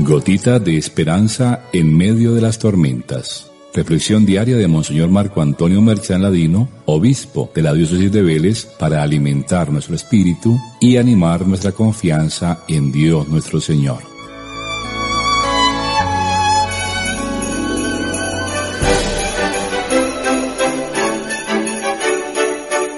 Gotita de esperanza en medio de las tormentas. Reflexión diaria de Monseñor Marco Antonio Merchán Ladino, obispo de la diócesis de Vélez, para alimentar nuestro espíritu y animar nuestra confianza en Dios nuestro Señor.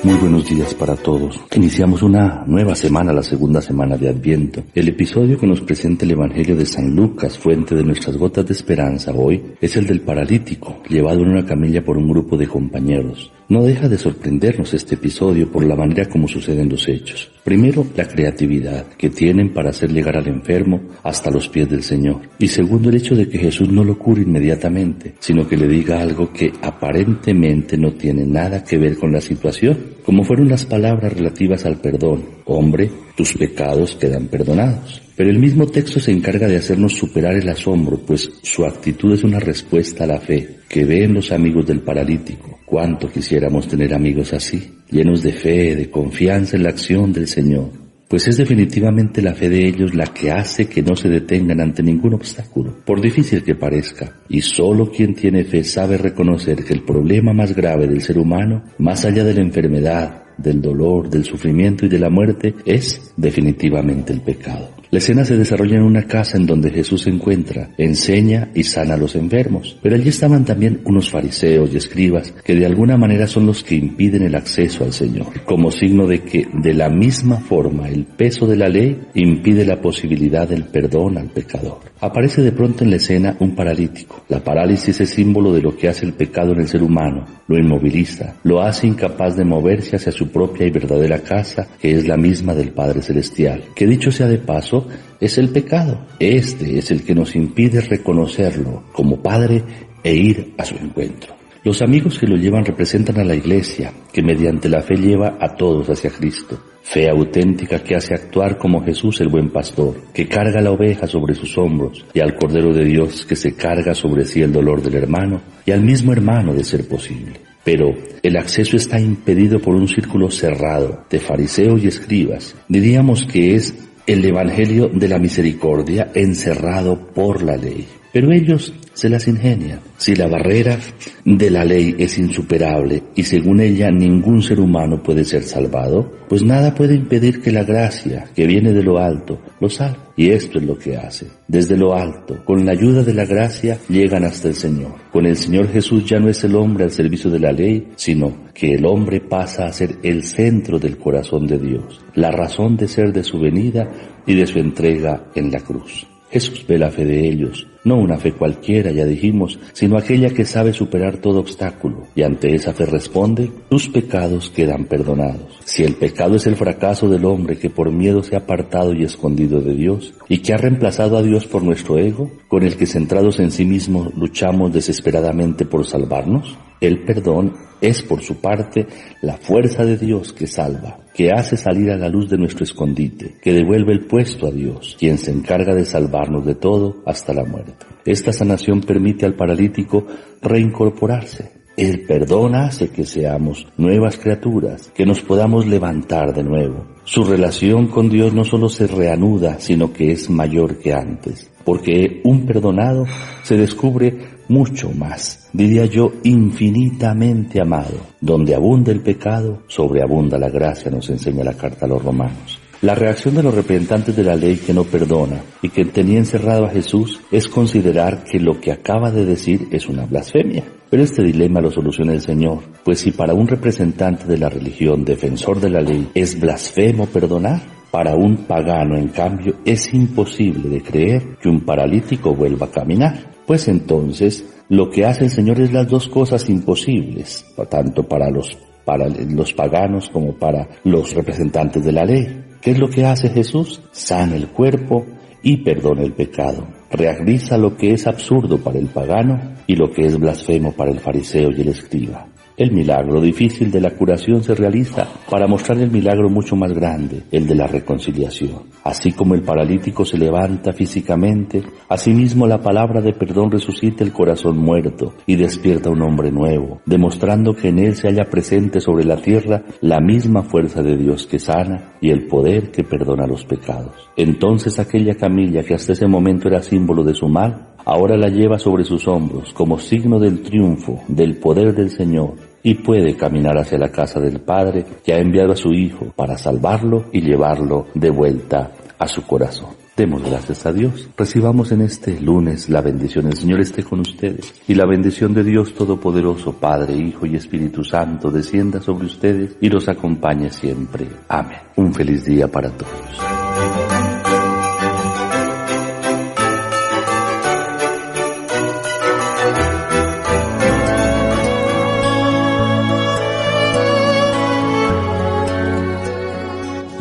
Muy buenos días para todos. Iniciamos una nueva semana, la segunda semana de Adviento. El episodio que nos presenta el Evangelio de San Lucas, fuente de nuestras gotas de esperanza hoy, es el del paralítico, llevado en una camilla por un grupo de compañeros. No deja de sorprendernos este episodio por la manera como suceden los hechos. Primero, la creatividad que tienen para hacer llegar al enfermo hasta los pies del Señor. Y segundo, el hecho de que Jesús no lo cure inmediatamente, sino que le diga algo que aparentemente no tiene nada que ver con la situación, como fueron las palabras relativas al perdón. Hombre, tus pecados quedan perdonados. Pero el mismo texto se encarga de hacernos superar el asombro, pues su actitud es una respuesta a la fe que ven los amigos del paralítico. Cuánto quisiéramos tener amigos así, llenos de fe, de confianza en la acción del Señor. Pues es definitivamente la fe de ellos la que hace que no se detengan ante ningún obstáculo, por difícil que parezca. Y solo quien tiene fe sabe reconocer que el problema más grave del ser humano, más allá de la enfermedad, del dolor, del sufrimiento y de la muerte, es definitivamente el pecado. La escena se desarrolla en una casa en donde Jesús se encuentra, enseña y sana a los enfermos. Pero allí estaban también unos fariseos y escribas que de alguna manera son los que impiden el acceso al Señor, como signo de que de la misma forma el peso de la ley impide la posibilidad del perdón al pecador. Aparece de pronto en la escena un paralítico. La parálisis es símbolo de lo que hace el pecado en el ser humano, lo inmoviliza, lo hace incapaz de moverse hacia su propia y verdadera casa, que es la misma del Padre Celestial, que dicho sea de paso, es el pecado. Este es el que nos impide reconocerlo como Padre e ir a su encuentro. Los amigos que lo llevan representan a la Iglesia, que mediante la fe lleva a todos hacia Cristo. Fe auténtica que hace actuar como Jesús el buen pastor, que carga la oveja sobre sus hombros, y al Cordero de Dios que se carga sobre sí el dolor del hermano, y al mismo hermano de ser posible. Pero el acceso está impedido por un círculo cerrado de fariseos y escribas. Diríamos que es el Evangelio de la misericordia encerrado por la ley. Pero ellos se las ingenian. Si la barrera de la ley es insuperable y según ella ningún ser humano puede ser salvado, pues nada puede impedir que la gracia que viene de lo alto lo salve. Y esto es lo que hace. Desde lo alto, con la ayuda de la gracia, llegan hasta el Señor. Con el Señor Jesús ya no es el hombre al servicio de la ley, sino que el hombre pasa a ser el centro del corazón de Dios, la razón de ser de su venida y de su entrega en la cruz. Jesús ve la fe de ellos, no una fe cualquiera, ya dijimos, sino aquella que sabe superar todo obstáculo, y ante esa fe responde, tus pecados quedan perdonados. Si el pecado es el fracaso del hombre que por miedo se ha apartado y escondido de Dios, y que ha reemplazado a Dios por nuestro ego, con el que centrados en sí mismos luchamos desesperadamente por salvarnos, el perdón es por su parte la fuerza de Dios que salva, que hace salir a la luz de nuestro escondite, que devuelve el puesto a Dios, quien se encarga de salvarnos de todo hasta la muerte. Esta sanación permite al paralítico reincorporarse. El perdón hace que seamos nuevas criaturas, que nos podamos levantar de nuevo. Su relación con Dios no solo se reanuda, sino que es mayor que antes, porque un perdonado se descubre mucho más, diría yo, infinitamente amado. Donde abunda el pecado, sobreabunda la gracia, nos enseña la carta a los Romanos. La reacción de los representantes de la ley que no perdona y que tenía encerrado a Jesús es considerar que lo que acaba de decir es una blasfemia. Pero este dilema lo soluciona el Señor, pues si para un representante de la religión, defensor de la ley, es blasfemo perdonar, para un pagano, en cambio, es imposible de creer que un paralítico vuelva a caminar. Pues entonces, lo que hace el Señor es las dos cosas imposibles, tanto para los paganos como para los representantes de la ley. ¿Qué es lo que hace Jesús? Sana el cuerpo y perdona el pecado. Realiza lo que es absurdo para el pagano y lo que es blasfemo para el fariseo y el escriba. El milagro difícil de la curación se realiza para mostrar el milagro mucho más grande, el de la reconciliación. Así como el paralítico se levanta físicamente, asimismo la palabra de perdón resucita el corazón muerto y despierta un hombre nuevo, demostrando que en él se halla presente sobre la tierra la misma fuerza de Dios que sana y el poder que perdona los pecados. Entonces aquella camilla que hasta ese momento era símbolo de su mal, ahora la lleva sobre sus hombros como signo del triunfo, del poder del Señor, y puede caminar hacia la casa del Padre que ha enviado a su Hijo para salvarlo y llevarlo de vuelta a su corazón. Demos gracias a Dios. Recibamos en este lunes la bendición. El Señor esté con ustedes. Y la bendición de Dios Todopoderoso, Padre, Hijo y Espíritu Santo, descienda sobre ustedes y los acompañe siempre. Amén. Un feliz día para todos.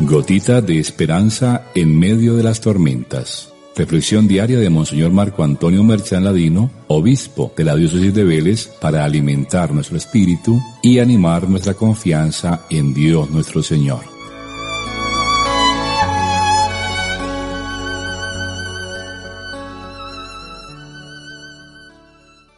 Gotita de esperanza en medio de las tormentas. Reflexión diaria de Monseñor Marco Antonio Merchán Ladino, obispo de la diócesis de Vélez, para alimentar nuestro espíritu y animar nuestra confianza en Dios nuestro Señor.